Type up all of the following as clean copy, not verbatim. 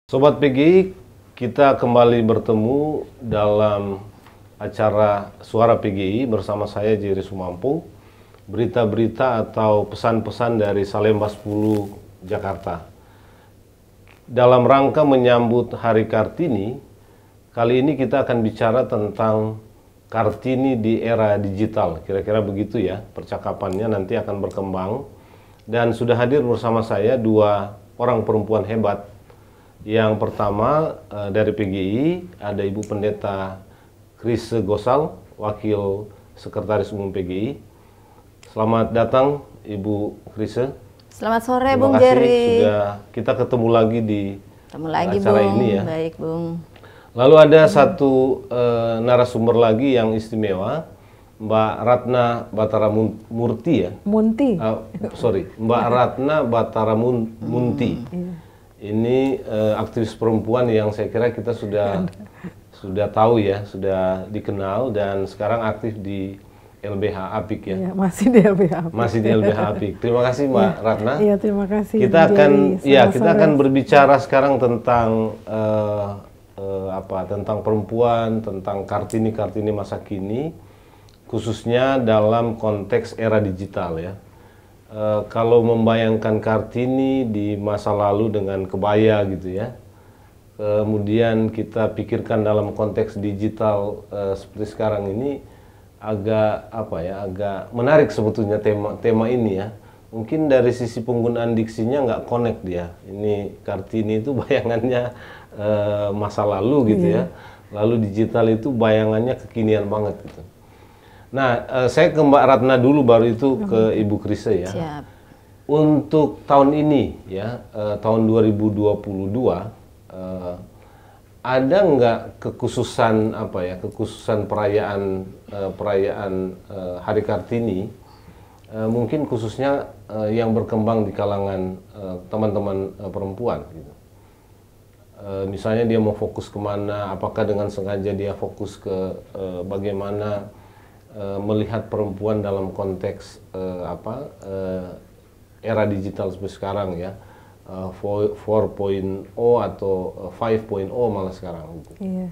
Sobat PGI, kita kembali bertemu dalam acara Suara PGI bersama saya Jerry Sumampo. Berita-berita atau pesan-pesan dari Salemba 10 Jakarta. Dalam rangka menyambut Hari Kartini, kali ini kita akan bicara tentang Kartini di era digital. Kira-kira begitu ya, percakapannya nanti akan berkembang. Dan sudah hadir bersama saya dua orang perempuan hebat. Yang pertama dari PGI ada Ibu Pendeta Chrise Gosal, Wakil Sekretaris Umum PGI. Selamat datang Ibu Chrise. Selamat sore Terima Bung kasih Jerry. Sudah kita ketemu lagi di acara Bung. ini ya. Baik Bung. Lalu ada satu narasumber lagi yang istimewa, Mbak Ratna Batara Murti ya. Munti. Mbak Ratna Batara Munti. Ini aktivis perempuan yang saya kira kita sudah tahu ya, sudah dikenal dan sekarang aktif di LBH Apik ya. Iya, masih di LBH Apik. Masih di LBH Apik. Terima kasih Mbak Ratna. Iya, terima kasih. Kita akan berbicara sekarang tentang tentang perempuan, tentang Kartini masa kini, khususnya dalam konteks era digital ya. Kalau membayangkan Kartini di masa lalu dengan kebaya gitu ya, kemudian kita pikirkan dalam konteks digital seperti sekarang ini, agak menarik sebetulnya tema ini ya. Mungkin dari sisi penggunaan diksinya nggak connect dia. Ini Kartini itu bayangannya masa lalu gitu ya, lalu digital itu bayangannya kekinian banget gitu. Nah, saya ke Mbak Ratna dulu, baru itu ke Ibu Chrise ya. Siap. Untuk tahun ini ya, tahun 2022, ada nggak kekhususan kekhususan perayaan Hari Kartini, mungkin khususnya yang berkembang di kalangan teman-teman perempuan gitu. Misalnya dia mau fokus kemana, apakah dengan sengaja dia fokus ke bagaimana melihat perempuan dalam konteks era digital seperti sekarang ya, 4.0 atau 5.0 malah sekarang. Iya,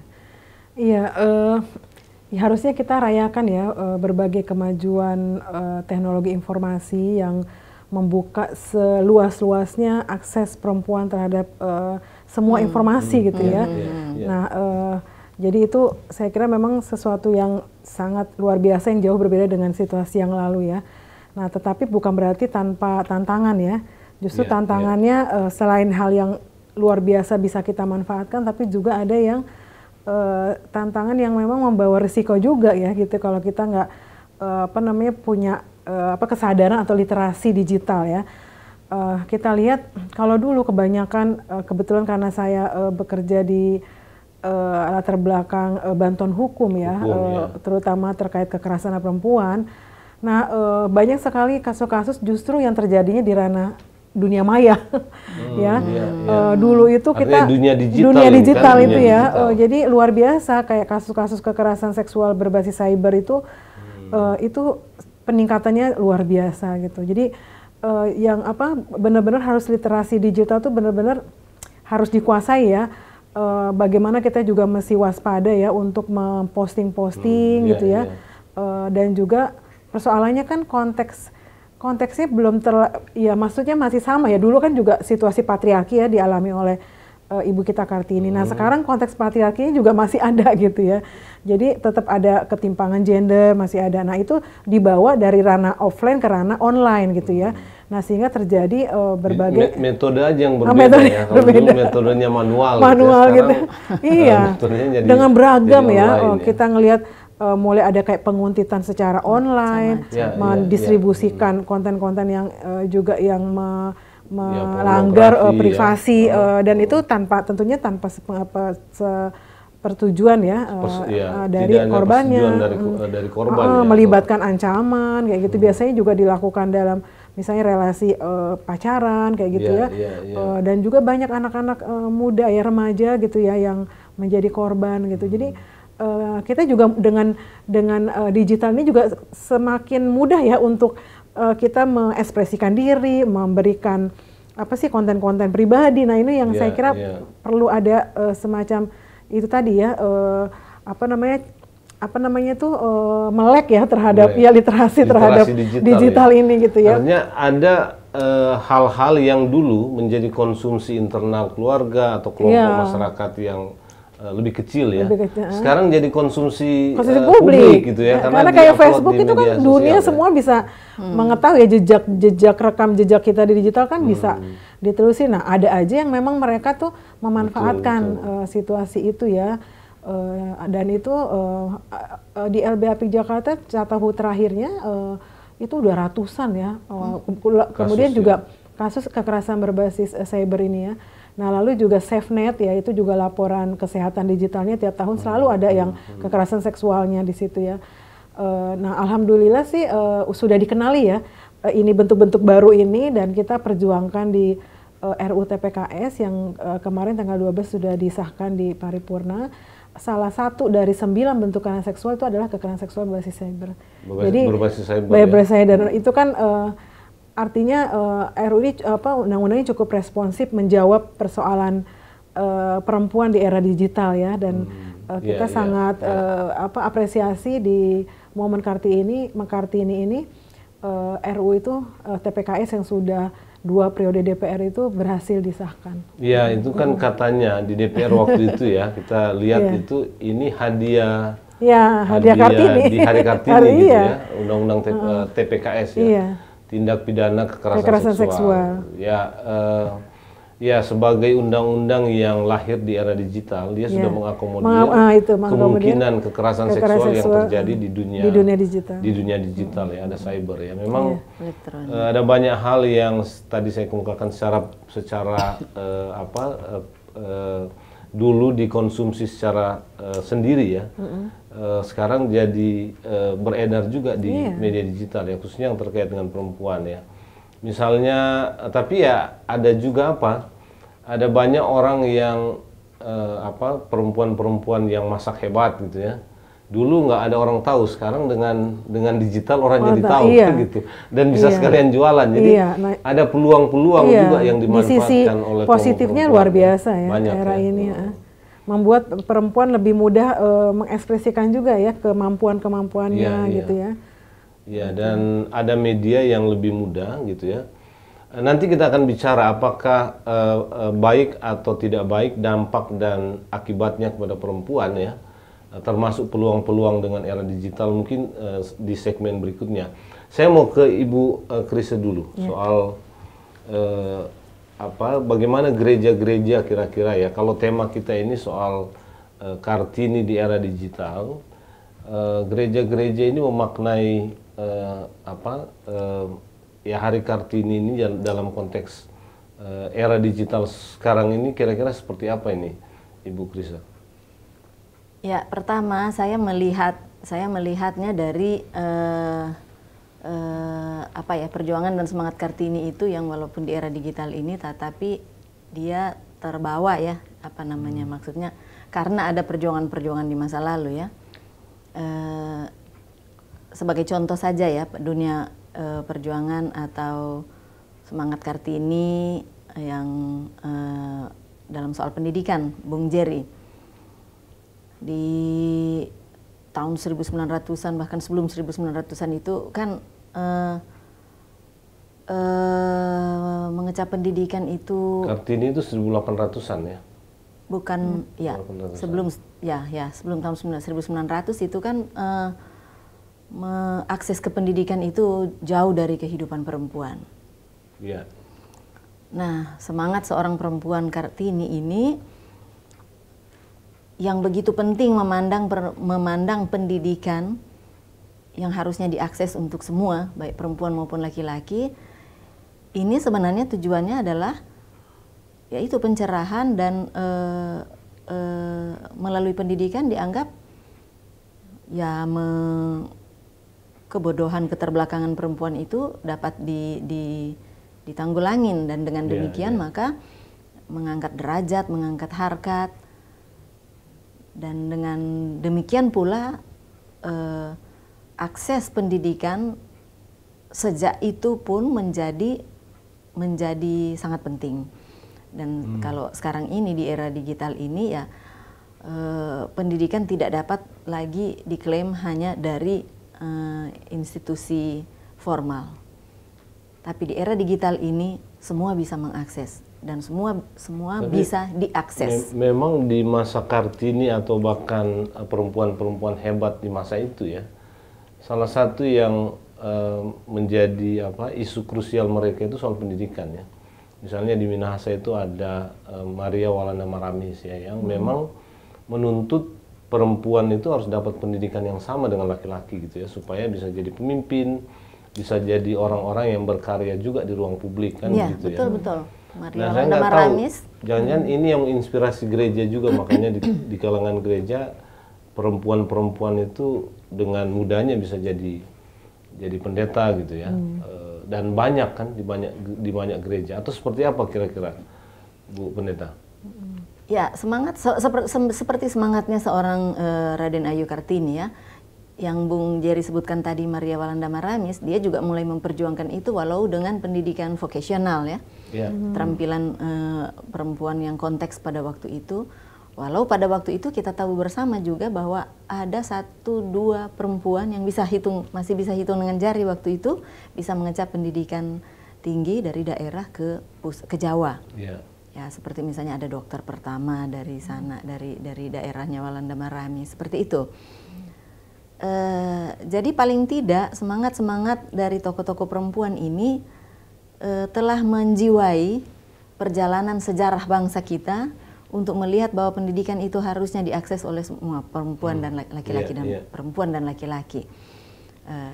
ya harusnya kita rayakan ya berbagai kemajuan teknologi informasi yang membuka seluas-luasnya akses perempuan terhadap semua informasi gitu ya. Nah, jadi itu saya kira memang sesuatu yang sangat luar biasa yang jauh berbeda dengan situasi yang lalu ya. Nah, tetapi bukan berarti tanpa tantangan ya. Justru tantangannya selain hal yang luar biasa bisa kita manfaatkan, tapi juga ada yang tantangan yang memang membawa risiko juga ya gitu kalau kita nggak punya kesadaran atau literasi digital ya. Kita lihat kalau dulu kebanyakan kebetulan karena saya bekerja di latar belakang bantuan hukum ya, terutama terkait kekerasan perempuan. Nah, banyak sekali kasus-kasus justru yang terjadinya di ranah dunia maya, ya. Dulu itu artinya kita dunia digital kan? itu ya, jadi luar biasa kayak kasus-kasus kekerasan seksual berbasis cyber itu peningkatannya luar biasa gitu. Jadi benar-benar harus literasi digital tuh benar-benar harus dikuasai ya. Bagaimana kita juga mesti waspada ya untuk memposting gitu ya. Dan juga persoalannya kan konteksnya belum maksudnya masih sama ya. Dulu kan juga situasi patriarki ya dialami oleh Ibu kita Kartini. Nah, sekarang konteks patriarkinya juga masih ada gitu ya. Jadi tetap ada ketimpangan gender, masih ada. Nah, itu dibawa dari ranah offline ke ranah online gitu ya. Nah, sehingga terjadi berbagai metode aja yang berbeda ya. Kalau dulu metodenya manual gitu. Iya. Dengan beragam ya. Kita ngelihat mulai ada kayak penguntitan secara online, mendistribusikan konten-konten yang juga yang melanggar privasi dan itu tentunya tanpa persetujuan ya dari korbannya, dari korban melibatkan ancaman kayak gitu. Biasanya juga dilakukan dalam misalnya relasi pacaran kayak gitu dan juga banyak anak-anak muda ya, remaja gitu ya yang menjadi korban gitu. Jadi kita juga dengan digital ini juga semakin mudah ya untuk kita mengekspresikan diri, memberikan apa sih konten-konten pribadi. Nah ini yang saya kira perlu ada semacam itu tadi ya, apa namanya tuh melek ya terhadap ya literasi terhadap digital ya. Ini gitu ya. Artinya ada hal-hal yang dulu menjadi konsumsi internal keluarga atau kelompok masyarakat yang lebih kecil ya. Sekarang jadi konsumsi publik gitu ya. Karena kayak Facebook itu kan dunia semua bisa mengetahui ya, jejak rekam jejak kita di digital kan bisa ditelusin. Nah ada aja yang memang mereka tuh memanfaatkan situasi itu ya. Dan itu di LBH Jakarta Catahu terakhirnya itu udah ratusan ya. Kemudian juga kasus kekerasan berbasis cyber ini ya. Nah lalu juga SafeNet ya, itu juga laporan kesehatan digitalnya tiap tahun selalu ada yang kekerasan seksualnya di situ ya. Nah alhamdulillah sih sudah dikenali ya ini bentuk-bentuk baru ini, dan kita perjuangkan di RUU TPKS yang kemarin tanggal 12 sudah disahkan di paripurna. Salah satu dari 9 bentuk kekerasan seksual itu adalah kekerasan seksual berbasis cyber. Jadi berbasis cyber itu kan artinya RUU ini undang-undangnya cukup responsif menjawab persoalan perempuan di era digital ya, dan kita sangat apresiasi di momen Kartini ini RUU itu TPKS yang sudah 2 periode DPR itu berhasil disahkan. Ya itu kan katanya di DPR waktu itu ya, kita lihat itu ini hadiah Kartini di Hari Kartini gitu ya, undang-undang TPKS ya. Tindak pidana kekerasan seksual. Ya sebagai undang-undang yang lahir di era digital, dia sudah mengakomodir kemungkinan kekerasan seksual yang terjadi di dunia digital ya, ada cyber ya. Memang ada banyak hal yang tadi saya kemukakan secara dulu dikonsumsi secara sendiri ya. Sekarang jadi beredar juga di media digital ya, khususnya yang terkait dengan perempuan ya. Misalnya, tapi ya ada juga ada banyak orang yang perempuan-perempuan yang masak hebat gitu ya. Dulu nggak ada orang tahu, sekarang dengan digital orang jadi tahu kan gitu, dan bisa sekalian jualan. Jadi ada peluang-peluang juga yang dimanfaatkan oleh positifnya luar biasa ya era ini ya. Membuat perempuan lebih mudah mengekspresikan juga ya kemampuannya gitu ya. Ya, dan ada media yang lebih mudah gitu ya. Nanti kita akan bicara apakah baik atau tidak baik dampak dan akibatnya kepada perempuan ya, termasuk peluang-peluang dengan era digital mungkin di segmen berikutnya. Saya mau ke Ibu Krisa dulu soal bagaimana gereja-gereja kira-kira ya, kalau tema kita ini soal Kartini di era digital, gereja-gereja ini memaknai ya Hari Kartini ini dalam konteks era digital sekarang ini kira-kira seperti apa ini, Ibu Krisa? Ya, pertama saya melihatnya dari perjuangan dan semangat Kartini itu yang walaupun di era digital ini tetapi dia terbawa ya, maksudnya karena ada perjuangan-perjuangan di masa lalu ya. Sebagai contoh saja ya, dunia perjuangan atau semangat Kartini yang dalam soal pendidikan, Bung Jerry di tahun 1900-an bahkan sebelum 1900-an itu kan mengecap pendidikan itu. Kartini itu 1800-an ya? Bukan, ya sebelum tahun 1900 itu kan akses ke pendidikan itu jauh dari kehidupan perempuan. Ya. Nah, semangat seorang perempuan Kartini ini yang begitu penting memandang pendidikan yang harusnya diakses untuk semua, baik perempuan maupun laki-laki, ini sebenarnya tujuannya adalah yaitu pencerahan dan melalui pendidikan dianggap ya kebodohan keterbelakangan perempuan itu dapat ditanggulangin, dan dengan demikian maka mengangkat derajat, mengangkat harkat, dan dengan demikian pula akses pendidikan sejak itu pun menjadi menjadi sangat penting. Dan kalau sekarang ini di era digital ini ya pendidikan tidak dapat lagi diklaim hanya dari institusi formal. Tapi di era digital ini semua bisa mengakses dan semua bisa diakses. Memang di masa Kartini atau bahkan perempuan-perempuan hebat di masa itu ya, salah satu yang menjadi isu krusial mereka itu soal pendidikan ya. Misalnya di Minahasa itu ada Maria Walanda Maramis ya, yang memang menuntut perempuan itu harus dapat pendidikan yang sama dengan laki-laki gitu ya, supaya bisa jadi pemimpin, bisa jadi orang-orang yang berkarya juga di ruang publik kan ya, gitu betul, ya. Betul. Maria Nah, saya Walanda nggak tahu, Maramis. jangan-jangan ini yang menginspirasi gereja juga, makanya di kalangan gereja perempuan-perempuan itu dengan mudahnya bisa jadi pendeta gitu ya. Dan banyak kan di banyak gereja. Atau seperti apa kira-kira, Bu Pendeta? Ya, semangat seperti semangatnya seorang Raden Ayu Kartini ya, yang Bung Jerry sebutkan tadi, Maria Walanda Maramis, dia juga mulai memperjuangkan itu walau dengan pendidikan vokasional ya. Terampilan perempuan yang konteks pada waktu itu, walau pada waktu itu kita tahu bersama juga bahwa ada 1-2 perempuan yang masih bisa hitung dengan jari waktu itu, bisa mengecap pendidikan tinggi dari daerah ke Jawa. Ya, seperti misalnya ada dokter pertama dari sana, dari daerahnya Walanda Maramis, seperti itu. Jadi paling tidak semangat dari tokoh-tokoh perempuan ini telah menjiwai perjalanan sejarah bangsa kita untuk melihat bahwa pendidikan itu harusnya diakses oleh semua perempuan dan laki-laki perempuan dan laki-laki.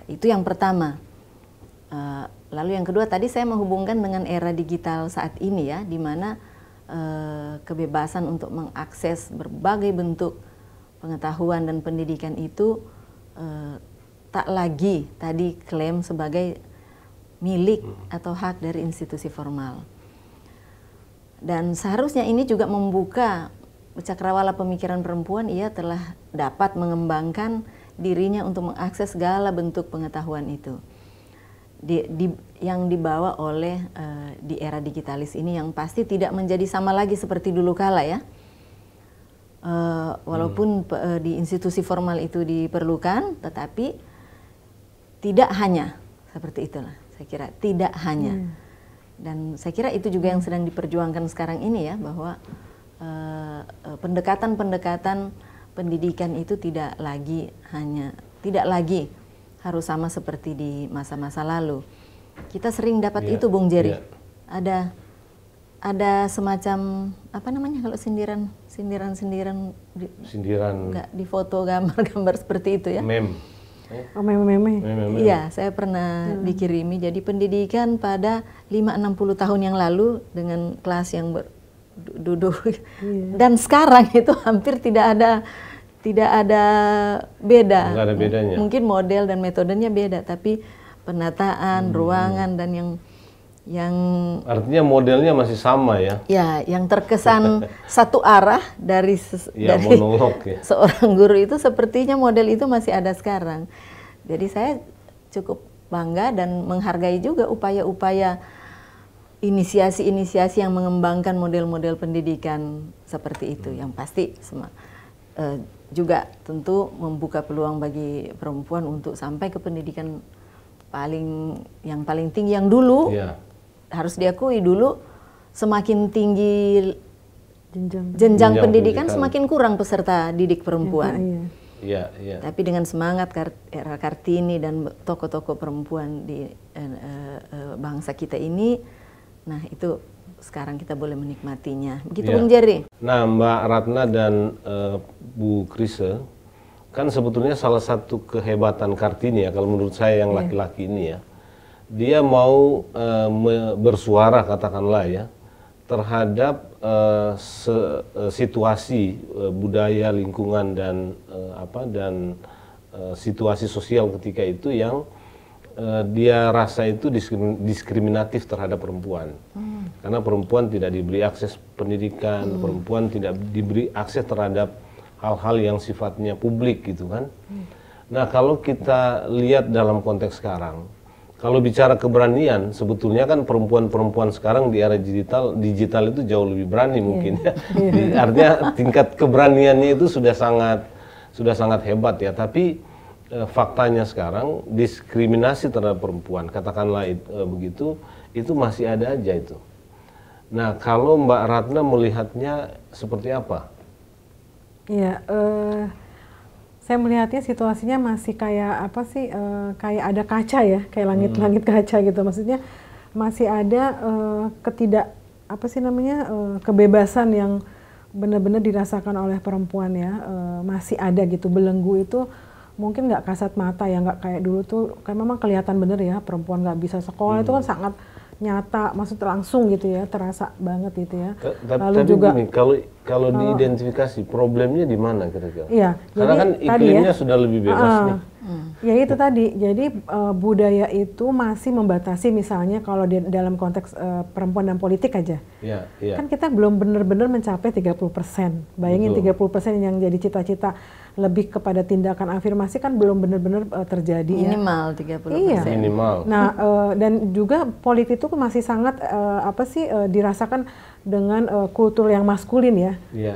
Itu yang pertama. Lalu yang kedua, tadi saya menghubungkan dengan era digital saat ini ya, di mana kebebasan untuk mengakses berbagai bentuk pengetahuan dan pendidikan itu tak lagi tadi klaim sebagai milik atau hak dari institusi formal. Dan seharusnya ini juga membuka cakrawala pemikiran perempuan, ia telah dapat mengembangkan dirinya untuk mengakses segala bentuk pengetahuan itu. Yang dibawa oleh di era digitalis ini, yang pasti tidak menjadi sama lagi seperti dulu kala ya. Walaupun di institusi formal itu diperlukan, tetapi tidak hanya seperti itulah, saya kira tidak hanya. Dan saya kira itu juga yang sedang diperjuangkan sekarang ini ya, bahwa pendekatan-pendekatan pendidikan itu tidak lagi harus sama seperti di masa-masa lalu. Kita sering dapat itu, Bung Jerry. Ada semacam apa namanya kalau sindiran nggak di foto gambar-gambar seperti itu ya. Meme. Meme. Iya, saya pernah dikirimi. Jadi pendidikan pada 5-60 tahun yang lalu dengan kelas yang duduk. Dan sekarang itu hampir tidak ada beda. Nggak ada bedanya. Mungkin model dan metodenya beda, tapi penataan ruangan dan yang artinya modelnya masih sama ya. Ya, yang terkesan satu arah dari monolog ya. Seorang guru itu sepertinya model itu masih ada sekarang. Jadi saya cukup bangga dan menghargai juga upaya-upaya inisiasi-inisiasi yang mengembangkan model-model pendidikan seperti itu. Yang pasti juga tentu membuka peluang bagi perempuan untuk sampai ke pendidikan yang paling tinggi, yang dulu harus diakui dulu semakin tinggi jenjang pendidikan semakin kurang peserta didik perempuan. Tapi dengan semangat era Kartini dan tokoh-tokoh perempuan di bangsa kita ini, nah itu sekarang kita boleh menikmatinya. Begitu Bung Jerry. Nah, Mbak Ratna dan Bu Krise, kan sebetulnya salah satu kehebatan Kartini ya, kalau menurut saya yang laki-laki ini ya, dia mau bersuara katakanlah ya terhadap situasi budaya, lingkungan dan situasi sosial ketika itu yang dia rasa itu diskriminatif terhadap perempuan. Karena perempuan tidak diberi akses pendidikan, perempuan tidak diberi akses terhadap hal-hal yang sifatnya publik gitu kan. Nah, kalau kita lihat dalam konteks sekarang, Kalau bicara keberanian, sebetulnya kan perempuan-perempuan sekarang di era digital itu jauh lebih berani mungkin ya. Artinya tingkat keberaniannya itu sudah sangat hebat ya. Tapi faktanya sekarang diskriminasi terhadap perempuan, katakanlah begitu, itu masih ada aja itu. Nah, kalau Mbak Ratna melihatnya seperti apa? Iya, saya melihatnya situasinya masih kayak apa sih, kayak ada kaca ya, kayak langit-langit kaca gitu. Maksudnya masih ada kebebasan yang benar-benar dirasakan oleh perempuan ya, masih ada gitu. Belenggu itu mungkin nggak kasat mata ya, nggak kayak dulu tuh, kayak memang kelihatan bener ya perempuan nggak bisa sekolah itu kan sangat nyata, maksud langsung gitu ya, terasa banget gitu ya. Lalu juga gini, kalau diidentifikasi problemnya di mana kira-kira? Iya, karena kan iklimnya sudah lebih bebas nih. Ya itu tadi, jadi budaya itu masih membatasi, misalnya kalau di dalam konteks perempuan dan politik aja. Iya. Kan kita belum benar-benar mencapai 30%. Bayangin 30% yang jadi cita-cita lebih kepada tindakan afirmasi kan belum benar-benar terjadi. Minimal ya. 30%. Iya. Minimal. Nah, dan juga politik itu masih sangat dirasakan dengan kultur yang maskulin ya. Iya.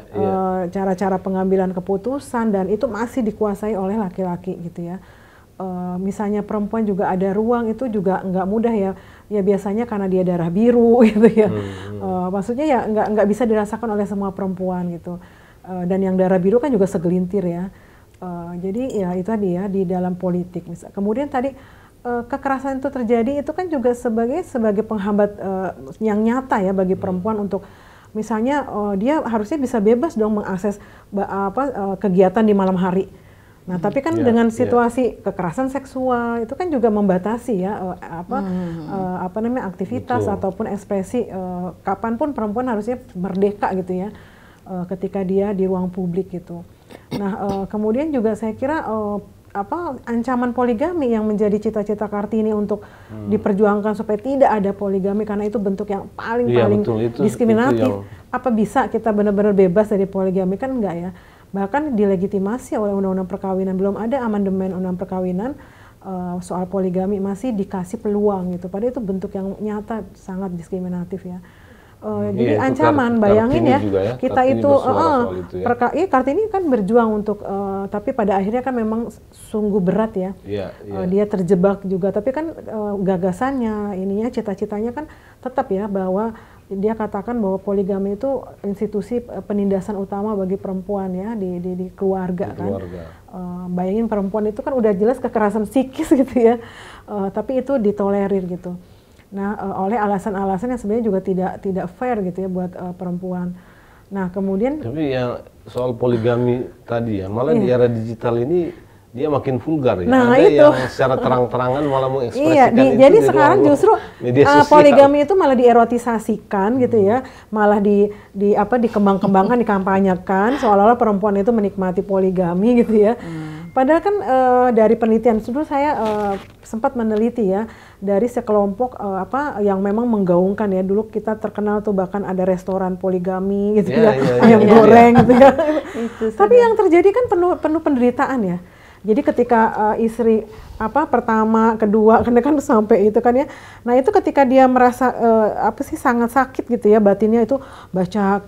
Cara-cara pengambilan keputusan dan itu masih dikuasai oleh laki-laki gitu ya. Misalnya perempuan juga ada ruang, itu juga nggak mudah ya. Ya biasanya karena dia darah biru gitu ya. Maksudnya ya nggak bisa dirasakan oleh semua perempuan gitu. Dan yang darah biru kan juga segelintir ya. Jadi ya itu tadi ya di dalam politik. Kemudian tadi kekerasan itu terjadi itu kan juga sebagai penghambat yang nyata ya bagi perempuan untuk misalnya dia harusnya bisa bebas dong mengakses kegiatan di malam hari. Nah, tapi kan dengan situasi kekerasan seksual itu kan juga membatasi ya aktivitas ataupun ekspresi kapanpun perempuan harusnya merdeka gitu ya ketika dia di ruang publik gitu. Nah, kemudian juga saya kira ancaman poligami yang menjadi cita-cita Kartini untuk diperjuangkan supaya tidak ada poligami karena itu bentuk yang paling diskriminatif. Apa bisa kita benar-benar bebas dari poligami? Kan enggak ya. Bahkan dilegitimasi oleh Undang-Undang Perkawinan, belum ada amandemen Undang-Undang Perkawinan soal poligami, masih dikasih peluang gitu. Padahal itu bentuk yang nyata sangat diskriminatif ya. Jadi ancaman, bayangin ya, kita itu Kartini kan berjuang untuk, tapi pada akhirnya kan memang sungguh berat ya. Dia terjebak juga, tapi kan gagasannya, cita-citanya kan tetap ya bahwa dia katakan bahwa poligami itu institusi penindasan utama bagi perempuan ya di keluarga kan. Bayangin perempuan itu kan udah jelas kekerasan psikis gitu ya, tapi itu ditolerir gitu. Nah, oleh alasan-alasan yang sebenarnya juga tidak fair gitu ya buat perempuan. Nah, kemudian tapi yang soal poligami tadi ya, malah di era digital ini dia makin vulgar ya. Nah, ada itu yang secara terang-terangan malah mengekspresikan itu. Jadi sekarang justru poligami itu malah dierotisasikan gitu ya, malah dikembang-kembangkan, dikampanyekan seolah-olah perempuan itu menikmati poligami gitu ya. Padahal kan dari penelitian dulu saya sempat meneliti ya dari sekelompok yang memang menggaungkan ya, dulu kita terkenal tuh bahkan ada restoran poligami gitu ayam goreng gitu ya. Tapi yang terjadi kan penuh penderitaan ya. Jadi ketika istri pertama, kedua, karena kan sampai itu kan ya. Nah itu ketika dia merasa sangat sakit gitu ya batinnya, itu baca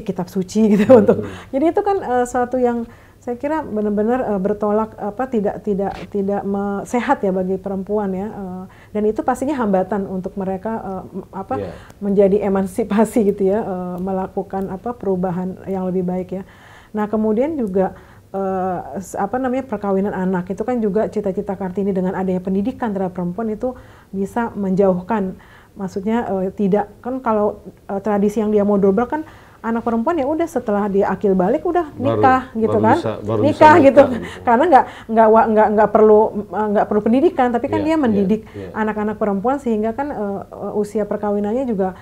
kitab suci gitu untuk. Jadi itu kan suatu yang saya kira benar-benar bertolak tidak sehat ya bagi perempuan ya. Dan itu pastinya hambatan untuk mereka menjadi emansipasi gitu ya, melakukan perubahan yang lebih baik ya. Nah kemudian juga perkawinan anak itu kan juga cita-cita Kartini dengan adanya pendidikan terhadap perempuan itu bisa menjauhkan, maksudnya tidak kan kalau tradisi yang dia mau dobrak kan anak perempuan ya udah setelah dia akil balik udah nikah nikah gitu karena nggak perlu pendidikan, tapi kan dia mendidik anak-anak perempuan sehingga kan usia perkawinannya juga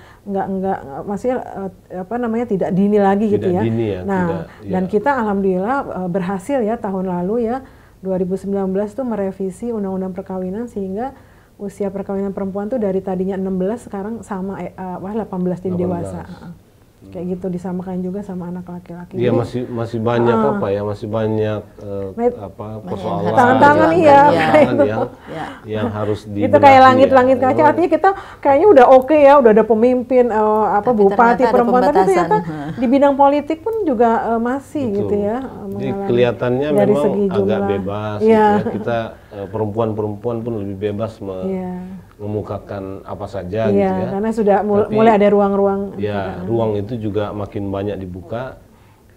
tidak dini lagi gitu ya. Dan kita alhamdulillah berhasil ya tahun lalu ya 2019 tuh merevisi Undang-Undang Perkawinan sehingga usia perkawinan perempuan tuh dari tadinya 16 sekarang sama 18 jadi dewasa. kayak gitu, disamakan juga sama anak laki-laki. Iya, masih banyak masih banyak persoalan, tantangan yang harus dibenahi. Itu kayak langit-langit kaca, artinya kita kayaknya udah oke ya, udah ada pemimpin bupati perempuan, tapi ternyata di bidang politik pun juga masih gitu ya. Jadi kelihatannya memang agak bebas gitu ya. Kita perempuan-perempuan pun lebih bebas mengemukakan apa saja gitu ya. Karena sudah mulai ada ruang-ruang. Ya, ruang itu juga makin banyak dibuka,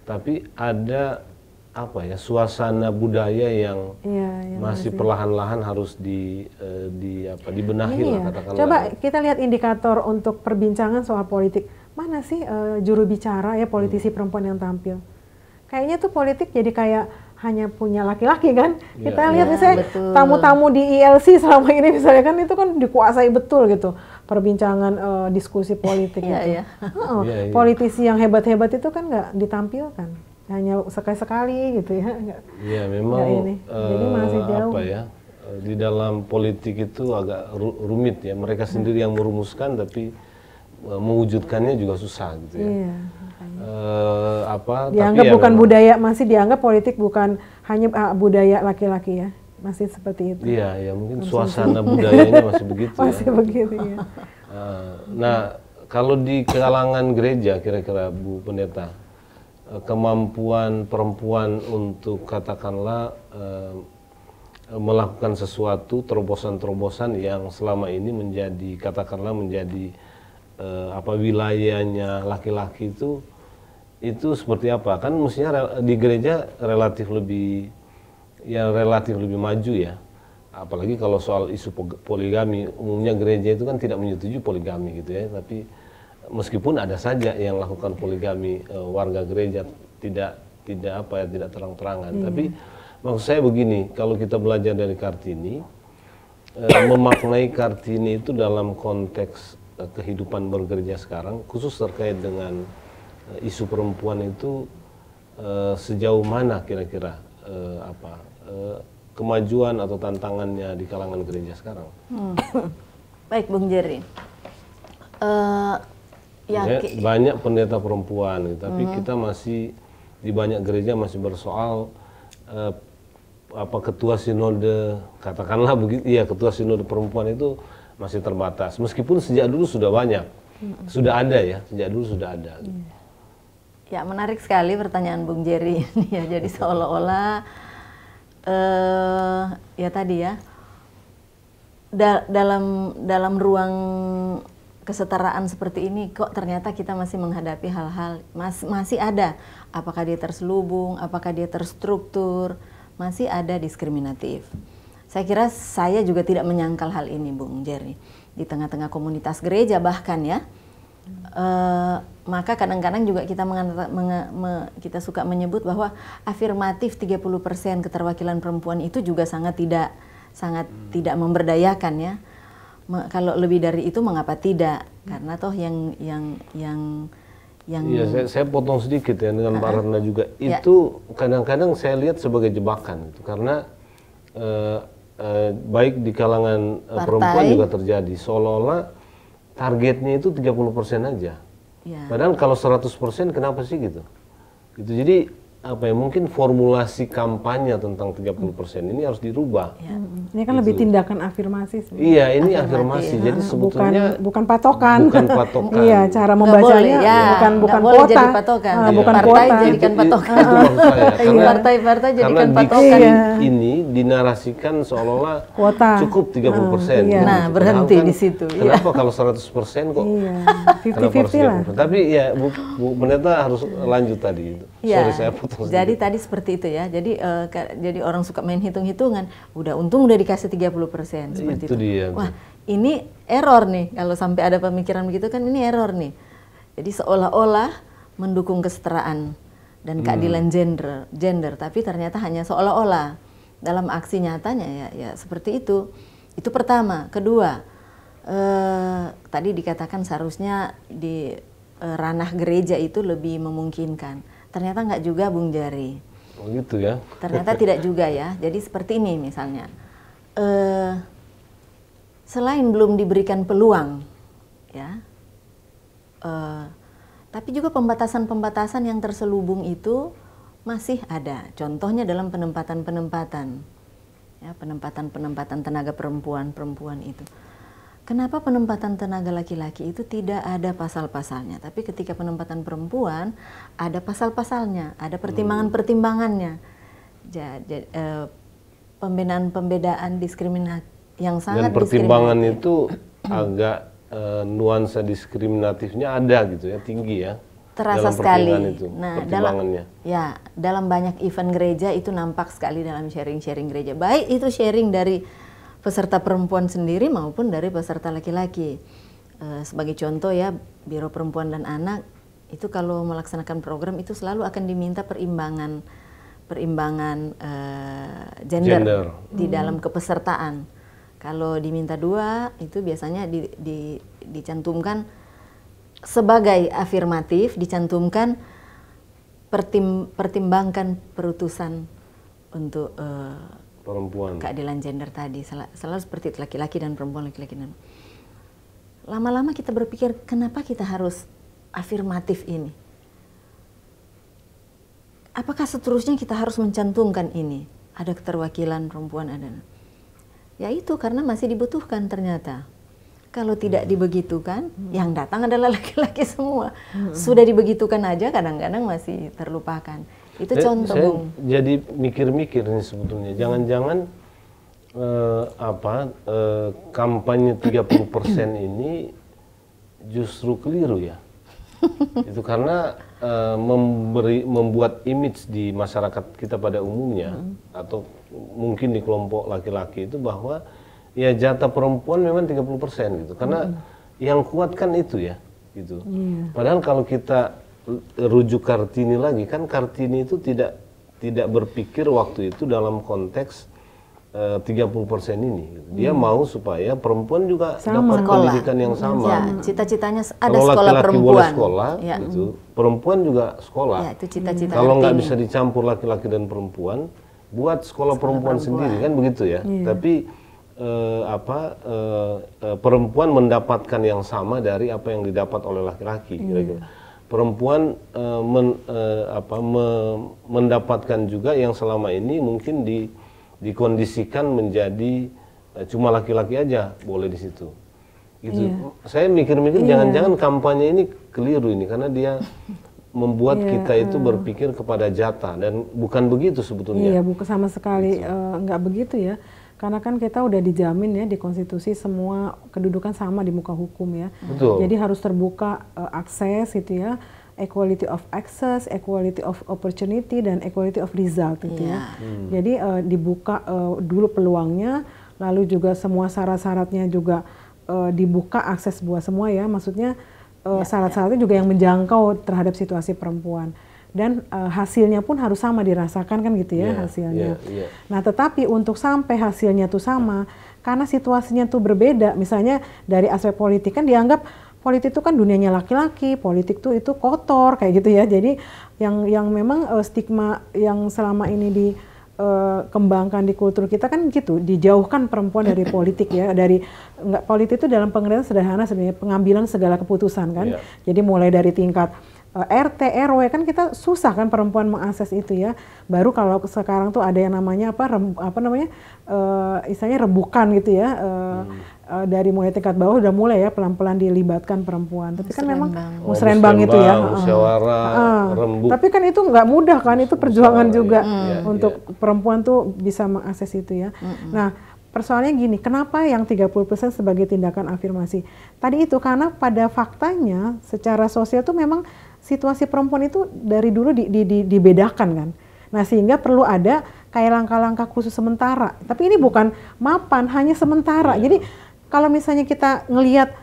tapi ada suasana budaya yang masih perlahan-lahan harus dibenahi lah katakanlah. Coba kita lihat indikator untuk perbincangan soal politik. Mana sih juru bicara ya politisi perempuan yang tampil? Kayaknya tuh politik jadi kayak hanya punya laki-laki kan. Kita lihat misalnya tamu-tamu di ILC selama ini misalnya kan itu kan dikuasai betul gitu perbincangan diskusi politik gitu. Politisi yang hebat-hebat itu kan nggak ditampilkan, hanya sekali-sekali gitu ya. Iya memang jadi masih jauh. Di dalam politik itu agak rumit ya, mereka sendiri yang merumuskan tapi mewujudkannya juga susah gitu ya. Dianggap bukan budaya, masih dianggap politik bukan hanya budaya laki-laki ya, masih seperti itu. Iya, mungkin suasana budayanya masih begitu. Masih begitu ya. Nah, kalau di kalangan gereja kira-kira Bu Pendeta, kemampuan perempuan untuk katakanlah melakukan sesuatu terobosan-terobosan yang selama ini menjadi wilayahnya laki-laki itu seperti apa? Kan mestinya di gereja relatif lebih maju ya. Apalagi kalau soal isu poligami, umumnya gereja itu kan tidak menyetujui poligami gitu ya. Tapi meskipun ada saja yang lakukan poligami, warga gereja tidak terang-terangan. Tapi maksud saya begini, kalau kita belajar dari Kartini, memaknai Kartini itu dalam konteks kehidupan bergereja sekarang, khusus terkait dengan isu perempuan itu sejauh mana kira-kira kemajuan atau tantangannya di kalangan gereja sekarang? Baik, Bung Jerry. Banyak pendeta perempuan, gitu, tapi kita masih di banyak gereja masih bersoal ketua sinode, katakanlah begitu, ketua sinode perempuan itu masih terbatas. Meskipun sejak dulu sudah banyak, sudah ada ya, sejak dulu sudah ada. Ya, menarik sekali pertanyaan Bung Jerry ini ya. Jadi seolah-olah dalam ruang kesetaraan seperti ini kok ternyata kita masih menghadapi hal-hal masih ada, apakah dia terselubung, apakah dia terstruktur, masih ada diskriminatif. Saya kira saya juga tidak menyangkal hal ini, Bung Jerry. Di tengah-tengah komunitas gereja bahkan ya, maka kadang-kadang juga kita suka menyebut bahwa afirmatif 30% keterwakilan perempuan itu juga sangat tidak memberdayakan ya. Kalau lebih dari itu mengapa tidak? Karena toh yang Iya, saya potong sedikit ya dengan Pak Ratna juga. Itu kadang-kadang saya lihat sebagai jebakan itu, karena baik di kalangan perempuan juga terjadi, seolah-olah targetnya itu 30% aja. Padahal kalau 100% kenapa sih gitu? Jadi mungkin formulasi kampanye tentang 30% ini harus dirubah. Ini kan lebih tindakan afirmasi sebenarnya. Iya, ini afirmasi. Jadi sebetulnya bukan patokan. Bukan patokan. Iya, cara membacanya bukan kuota. Jadi patokan. Bukan partai kuota. Jadikan patokan. Itu maksud saya. Partai-partai jadikan patokan. Karena ini dinarasikan seolah-olah kuota cukup 30%. Nah, berhenti di situ. Kenapa kalau 100% kok? Iya, 50-50 lah. Tapi ya Bu Pendeta harus lanjut tadi. Sorry, saya potong. Jadi tadi seperti itu ya. Jadi orang suka main hitung-hitungan. Untung udah dikasih 30% seperti itu. Dia. Wah, ini error nih. Kalau sampai ada pemikiran begitu kan ini error nih. Jadi seolah-olah mendukung kesetaraan dan keadilan gender, tapi ternyata hanya seolah-olah. Dalam aksi nyatanya ya seperti itu. Itu pertama. Kedua, tadi dikatakan seharusnya di ranah gereja itu lebih memungkinkan. Ternyata nggak juga, Bung Jerry. Oh gitu ya? Ternyata tidak juga ya. Jadi seperti ini misalnya, selain belum diberikan peluang, ya, Tapi juga pembatasan-pembatasan yang terselubung itu masih ada. Contohnya dalam penempatan-penempatan, ya, penempatan tenaga perempuan itu. Kenapa penempatan tenaga laki-laki itu tidak ada pasal-pasalnya, tapi ketika penempatan perempuan ada pasal-pasalnya, ada pertimbangan-pertimbangannya. Jadi pembedaan diskriminasi yang sangat dan pertimbangan diskriminatif. itu agak nuansa diskriminatifnya ada gitu ya, tinggi ya. Terasa dalam sekali. itu, Nah, pertimbangannya. dalam banyak event gereja itu nampak sekali dalam sharing-sharing gereja. Baik itu sharing dari peserta perempuan sendiri maupun dari peserta laki-laki. Sebagai contoh ya, Biro Perempuan dan Anak itu kalau melaksanakan program itu selalu akan diminta perimbangan gender di dalam kepesertaan. Kalau diminta 2 itu biasanya dicantumkan sebagai afirmatif, dicantumkan pertimbangkan perutusan untuk Perempuan. keadilan gender tadi. Selalu seperti itu, laki-laki dan perempuan, laki-laki dan lama-lama kita berpikir kenapa kita harus afirmatif ini? Apakah seterusnya kita harus mencantumkan ini? Ada keterwakilan perempuan, ada. Ya itu karena masih dibutuhkan ternyata. Kalau tidak dibegitukan, yang datang adalah laki-laki semua. Sudah dibegitukan aja kadang-kadang masih terlupakan. Itu contoh, saya Bung. jadi mikir-mikir nih sebetulnya. Jangan-jangan kampanye 30% ini justru keliru ya. Itu karena membuat image di masyarakat kita pada umumnya atau mungkin di kelompok laki-laki itu bahwa ya jatah perempuan memang 30% gitu. Karena yang kuat kan itu ya gitu. Padahal kalau kita rujuk Kartini lagi, kan Kartini itu tidak berpikir waktu itu dalam konteks 30% ini. Dia mau supaya perempuan juga dapat pendidikan yang sama. Ya, cita-citanya ada kalau sekolah laki-laki perempuan. boleh sekolah, Ya. gitu, perempuan juga sekolah. Ya, itu cita-cita Kalau nggak Kartini. bisa dicampur laki-laki dan perempuan, buat sekolah perempuan sendiri kan begitu ya. Tapi perempuan mendapatkan yang sama dari apa yang didapat oleh laki-laki. Kira-kira. Perempuan mendapatkan juga yang selama ini mungkin dikondisikan menjadi cuma laki-laki aja boleh di situ. Gitu. Saya mikir-mikir jangan-jangan kampanye ini keliru ini karena dia membuat kita itu berpikir kepada jatah dan bukan begitu sebetulnya. Iya, bukan sama sekali nggak begitu ya. Karena kan kita udah dijamin ya di konstitusi semua kedudukan sama di muka hukum ya. Betul. Jadi harus terbuka akses gitu ya. Equality of access, equality of opportunity, dan equality of result gitu ya. Jadi dibuka dulu peluangnya, lalu juga semua syarat-syaratnya juga dibuka akses buat semua ya. Maksudnya syarat-syaratnya juga yang menjangkau terhadap situasi perempuan. Dan hasilnya pun harus sama dirasakan kan gitu ya hasilnya. Nah tetapi untuk sampai hasilnya tuh sama, karena situasinya tuh berbeda. Misalnya dari aspek politik kan dianggap politik itu kan dunianya laki-laki, politik tuh itu kotor kayak gitu ya. Jadi yang memang stigma yang selama ini dikembangkan di kultur kita kan gitu, dijauhkan perempuan dari politik ya. Politik itu dalam pengertian sederhana sebenarnya pengambilan segala keputusan kan. Jadi mulai dari tingkat RT, RW kan kita susah kan perempuan mengakses itu ya. Baru kalau sekarang tuh ada yang namanya istilahnya rembukan gitu ya. Dari mulai tingkat bawah udah mulai ya pelan-pelan dilibatkan perempuan. Tapi kan memang musrenbang itu ya. Musyawarah, rembuk. Tapi kan itu nggak mudah kan, itu perjuangan juga untuk perempuan tuh bisa mengakses itu ya. Nah, persoalannya gini, kenapa yang 30% sebagai tindakan afirmasi? Tadi itu karena pada faktanya secara sosial tuh memang situasi perempuan itu dari dulu dibedakan kan. Nah sehingga perlu ada kayak langkah-langkah khusus sementara. Tapi ini bukan mapan, hanya sementara. Jadi kalau misalnya kita ngelihat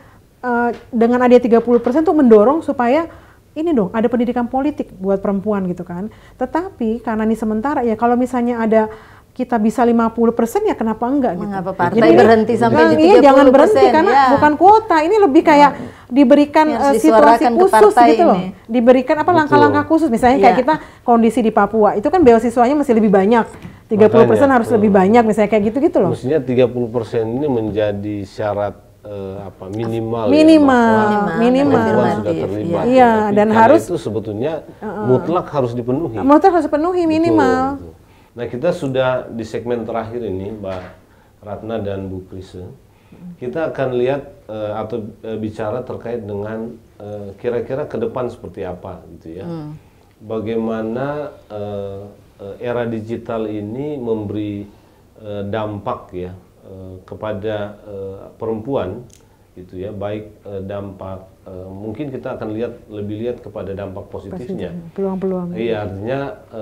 dengan ada 30% tuh mendorong supaya ini dong ada pendidikan politik buat perempuan gitu kan. Tetapi karena ini sementara ya kalau misalnya ada kita bisa 50% ya kenapa enggak gitu. Mengapa partai berhenti sampai di 30%? Jangan berhenti karena bukan kuota, ini lebih kayak diberikan situasi khusus gitu loh. Diberikan apa langkah-langkah khusus misalnya kayak kita kondisi di Papua, itu kan beasiswanya masih lebih banyak. 30% harus lebih banyak misalnya kayak gitu-gitu loh. Mestinya 30% ini menjadi syarat minimal minimal sudah terlibat. Iya, dan harus itu sebetulnya mutlak harus dipenuhi. Mutlak harus dipenuhi minimal. Betul. Nah, kita sudah di segmen terakhir ini, Mbak Ratna dan Bu Krise. Kita akan lihat atau bicara terkait dengan kira-kira ke depan seperti apa gitu ya. Bagaimana era digital ini memberi dampak ya kepada perempuan gitu ya, baik dampak mungkin kita akan lihat kepada dampak positifnya. Peluang-peluang. Iya, artinya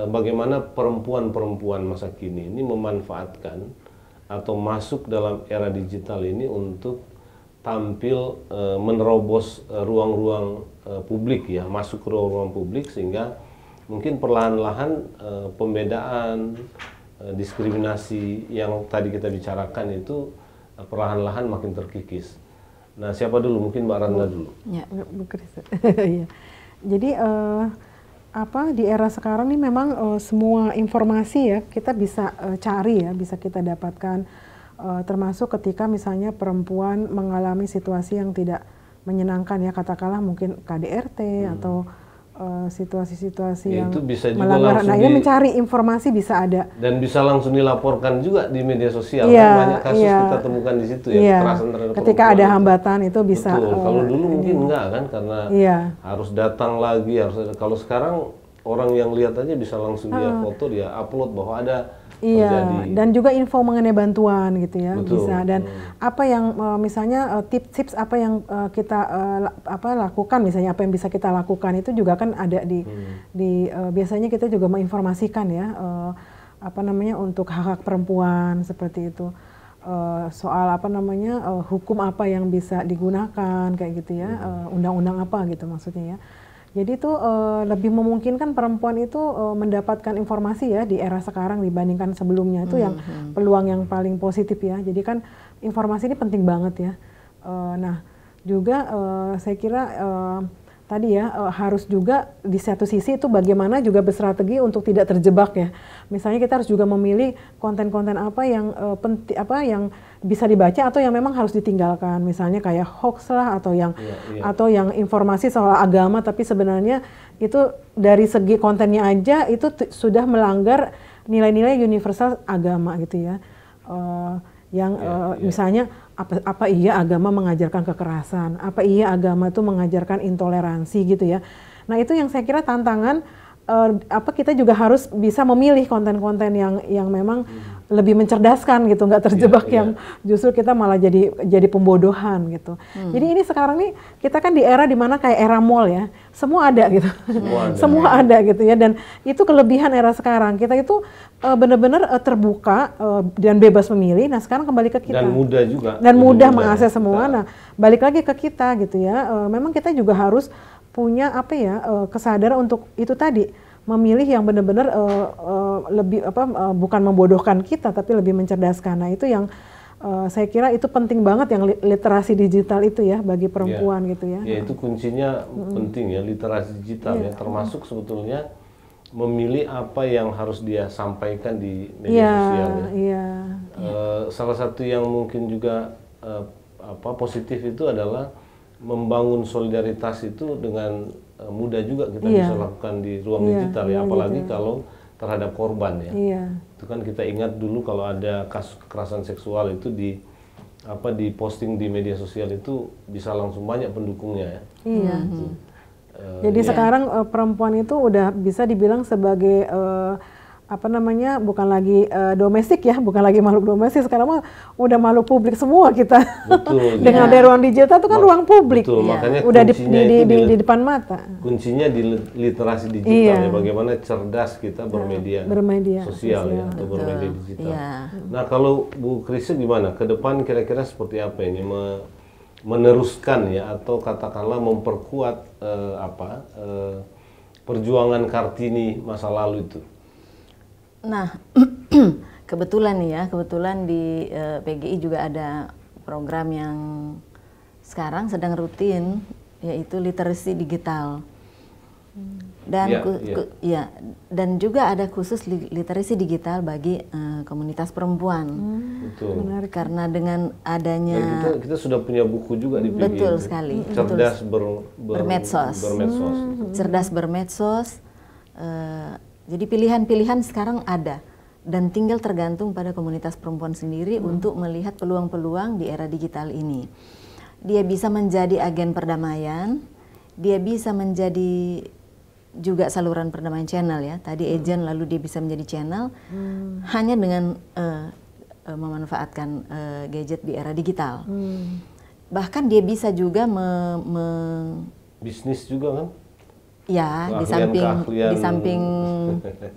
bagaimana perempuan-perempuan masa kini ini memanfaatkan atau masuk dalam era digital ini untuk tampil menerobos ruang-ruang publik ya, masuk ke ruang-ruang publik sehingga mungkin perlahan-lahan pembedaan, diskriminasi yang tadi kita bicarakan itu perlahan-lahan makin terkikis. Nah, siapa dulu? Mungkin Mbak Ratna dulu. Ya, Bu Krise. Iya. Jadi di era sekarang ini memang semua informasi ya kita bisa cari ya, bisa kita dapatkan, termasuk ketika misalnya perempuan mengalami situasi yang tidak menyenangkan ya, katakanlah mungkin KDRT atau situasi-situasi yang itu bisa juga melanggar. Nah, ini mencari informasi bisa ada. Dan bisa langsung dilaporkan juga di media sosial. Iya, kan banyak kasus kita temukan di situ ya, iya. kekerasan terhadap ketika ada hambatan itu bisa. Betul. Kalau dulu mungkin enggak kan, karena harus datang lagi, kalau sekarang orang yang lihat aja bisa langsung dia foto, dia upload bahwa ada terjadi. Dan juga info mengenai bantuan gitu ya. Betul. Bisa. Dan apa yang misalnya tips-tips apa yang kita lakukan, misalnya apa yang bisa kita lakukan itu juga kan ada di biasanya kita juga menginformasikan ya untuk hak-hak perempuan seperti itu. Soal hukum apa yang bisa digunakan kayak gitu ya, undang-undang apa gitu maksudnya ya. Jadi itu lebih memungkinkan perempuan itu mendapatkan informasi ya di era sekarang dibandingkan sebelumnya. Itu yang peluang yang paling positif ya. Jadi kan informasi ini penting banget ya. Nah juga saya kira tadi ya harus juga di satu sisi itu bagaimana juga berstrategi untuk tidak terjebak ya. Misalnya kita harus juga memilih konten-konten apa yang yang bisa dibaca atau yang memang harus ditinggalkan. Misalnya kayak hoax lah atau yang atau yang informasi soal agama tapi sebenarnya itu dari segi kontennya aja itu sudah melanggar nilai-nilai universal agama gitu ya. Misalnya apa iya agama mengajarkan kekerasan, apa iya agama itu mengajarkan intoleransi gitu ya. Nah itu yang saya kira tantangan, kita juga harus bisa memilih konten-konten yang memang lebih mencerdaskan gitu, nggak terjebak yang justru kita malah jadi pembodohan gitu. Jadi ini sekarang nih kita kan di era dimana kayak era mall ya, semua ada gitu, semua ada gitu ya. Dan itu kelebihan era sekarang, kita itu benar-benar terbuka dan bebas memilih. Nah sekarang kembali ke kita. Dan mudah juga. Dan mudah mengakses semua. Nah balik lagi ke kita gitu ya. Memang kita juga harus punya kesadaran untuk itu tadi, memilih yang benar-benar lebih bukan membodohkan kita tapi lebih mencerdaskan. Nah itu yang saya kira itu penting banget yang literasi digital itu ya bagi perempuan gitu ya. Ya itu kuncinya penting ya, literasi digital ya, termasuk sebetulnya memilih apa yang harus dia sampaikan di media sosial ya. Salah satu yang mungkin juga positif itu adalah membangun solidaritas itu dengan mudah juga kita bisa lakukan di ruang digital ya, apalagi kalau terhadap korban ya. Itu kan kita ingat dulu kalau ada kasus kekerasan seksual itu di posting di media sosial itu bisa langsung banyak pendukungnya ya. Jadi sekarang perempuan itu udah bisa dibilang sebagai bukan lagi domestik ya, bukan lagi makhluk domestik, sekarang mah udah makhluk publik semua kita. Betul. Dengan ada ruang digital itu kan ruang publik. Betul, makanya udah di depan mata. Kuncinya di literasi digital ya, bagaimana cerdas kita bermedia sosial ya, atau bermedia digital. Nah kalau Bu Krise gimana? Ke depan kira-kira seperti apa ini meneruskan ya, atau katakanlah memperkuat perjuangan Kartini masa lalu itu? Nah, kebetulan di PGI juga ada program yang sekarang sedang rutin, yaitu literasi digital. Dan Iya, dan juga ada khusus literasi digital bagi komunitas perempuan. betul. Menarik. Karena dengan adanya Dan kita sudah punya buku juga di PG betul itu. sekali, Cerdas bermedsos. bermedsos. Cerdas bermedsos. Jadi pilihan-pilihan sekarang ada dan tinggal tergantung pada komunitas perempuan sendiri untuk melihat peluang-peluang di era digital ini. Dia bisa menjadi agen perdamaian, dia bisa menjadi juga saluran perdamaian channel ya. Tadi agent lalu dia bisa menjadi channel hanya dengan memanfaatkan gadget di era digital. Bahkan dia bisa juga Bisnis juga kan? ya Keahlian. di samping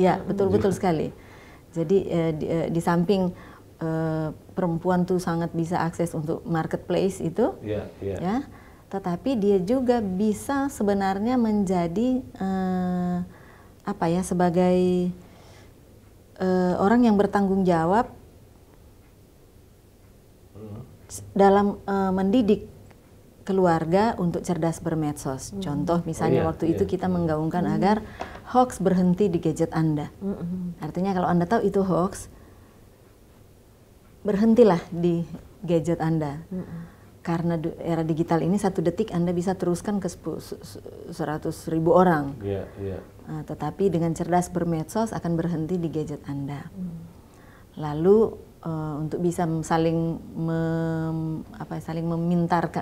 ya betul sekali. Jadi di samping perempuan tuh sangat bisa akses untuk marketplace itu, ya. Tetapi dia juga bisa sebenarnya menjadi sebagai orang yang bertanggung jawab dalam mendidik keluarga untuk cerdas bermedsos. Contoh misalnya waktu itu kita menggaungkan agar hoax berhenti di gadget Anda. Artinya kalau Anda tahu itu hoax, berhentilah di gadget Anda. Karena era digital ini 1 detik Anda bisa teruskan ke 100.000 orang. Tetapi dengan cerdas bermedsos akan berhenti di gadget Anda. Lalu untuk bisa saling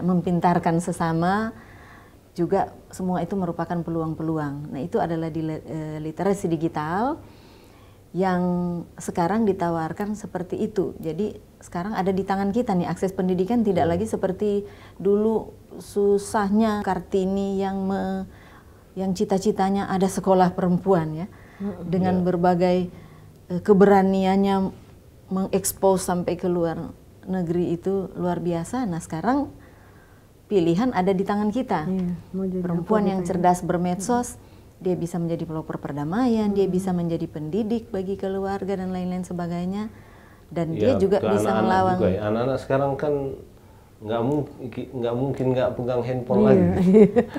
mempintarkan sesama, juga semua itu merupakan peluang-peluang. Nah itu adalah di literasi digital yang sekarang ditawarkan seperti itu. Jadi sekarang ada di tangan kita nih, akses pendidikan tidak lagi seperti dulu susahnya Kartini yang cita-citanya ada sekolah perempuan ya, dengan berbagai keberaniannya mengekspos sampai ke luar negeri itu luar biasa. Nah sekarang pilihan ada di tangan kita. Perempuan yang cerdas bermedsos, dia bisa menjadi pelopor perdamaian, dia bisa menjadi pendidik bagi keluarga dan lain-lain sebagainya, dan dia juga bisa melawan. Anak-anak sekarang kan nggak mungkin nggak pegang handphone lagi.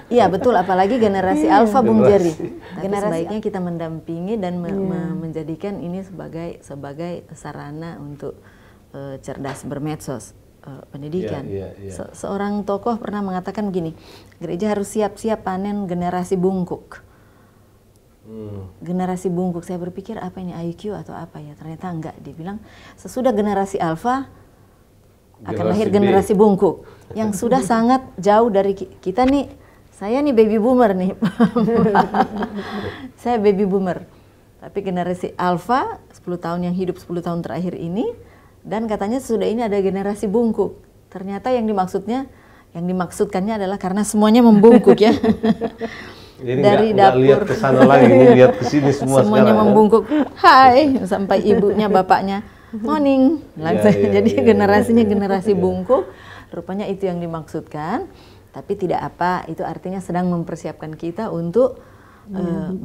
Iya betul, apalagi generasi Alpha, Bung Jerry. Tapi sebaiknya kita mendampingi dan menjadikan ini sebagai sarana untuk cerdas bermedsos. Pendidikan. Seorang tokoh pernah mengatakan begini, gereja harus siap-siap panen generasi bungkuk. Generasi bungkuk, saya berpikir apa ini IQ atau apa ya, ternyata enggak. Dia bilang sesudah generasi alfa akan lahir generasi bungkuk yang sudah sangat jauh dari kita nih. Saya nih baby boomer nih. Saya baby boomer, tapi generasi alfa 10 tahun yang hidup 10 tahun terakhir ini, dan katanya sudah ini ada generasi bungkuk. Ternyata yang dimaksudkannya adalah karena semuanya membungkuk ya. Jadi dari nggak lihat ke sana lagi, lihat ke sini semuanya membungkuk. Hai, sampai ibunya, bapaknya, morning. Langsung jadi generasinya generasi bungkuk. Rupanya itu yang dimaksudkan. Tapi tidak apa, itu artinya sedang mempersiapkan kita untuk